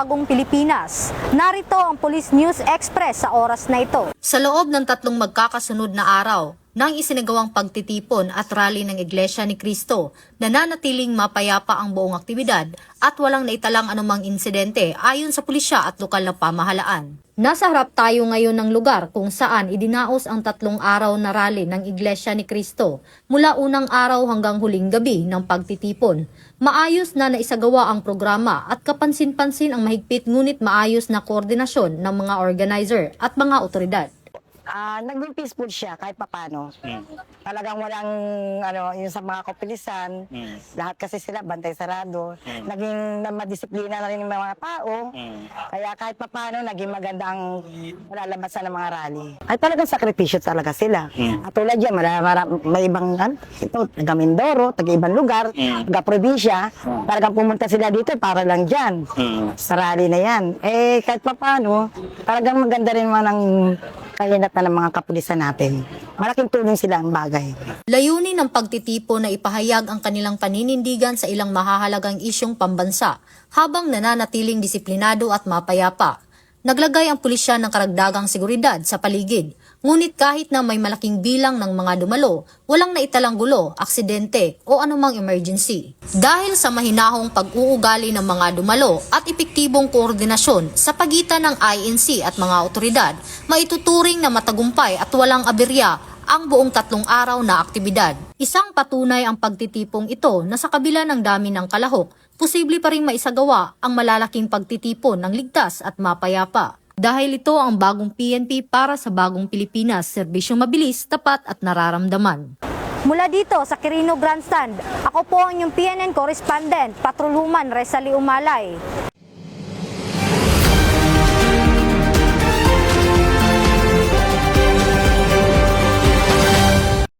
Bagong Pilipinas. Narito ang Police News Express sa oras na ito. Sa loob ng 3 magkakasunod na araw, nang isinagawang pagtitipon at rally ng Iglesia ni Cristo, nananatiling mapayapa ang buong aktibidad at walang naitalang anumang insidente ayon sa pulisya at lokal na pamahalaan. Nasa harap tayo ngayon ng lugar kung saan idinaos ang 3 araw na rally ng Iglesia ni Cristo mula unang araw hanggang huling gabi ng pagtitipon. Maayos na naisagawa ang programa at kapansin-pansin ang mahigpit ngunit maayos na koordinasyon ng mga organizer at mga otoridad. Naging peaceful siya kahit papano. Talagang walang yung sa mga kapilisan, lahat kasi sila bantay sarado. Naging madisiplina na rin yung mga tao. Kaya kahit papano naging maganda ang malalabasan ng mga rally. Ay talagang sakripisyo talaga sila. At tulad yan, may ibang taga Mindoro, taga ibang lugar, taga probinsya, talagang pumunta sila dito para lang dyan. Sa rally na yan. Eh kahit papano, talagang maganda rin man ang kahinat ng mga kapulisan natin. Malaking tulong sila ang bagay. Layunin ng pagtitipon na ipahayag ang kanilang paninindigan sa ilang mahahalagang isyong pambansa habang nananatiling disiplinado at mapayapa. Naglagay ang pulisya ng karagdagang seguridad sa paligid, ngunit kahit na may malaking bilang ng mga dumalo, walang naitalang gulo, aksidente o anumang emergency. Dahil sa mahinahong pag-uugali ng mga dumalo at epektibong koordinasyon sa pagitan ng INC at mga otoridad, maituturing na matagumpay at walang aberya ang buong 3 araw na aktibidad. Isang patunay ang pagtitipong ito na sa kabila ng dami ng kalahok, posible pa rin maisagawa ang malalaking pagtitipon ng ligtas at mapayapa. Dahil ito ang bagong PNP para sa bagong Pilipinas, serbisyong mabilis, tapat at nararamdaman. Mula dito sa Quirino Grandstand, ako po ang inyong PNN correspondent, Patrolwoman Resali Umalay.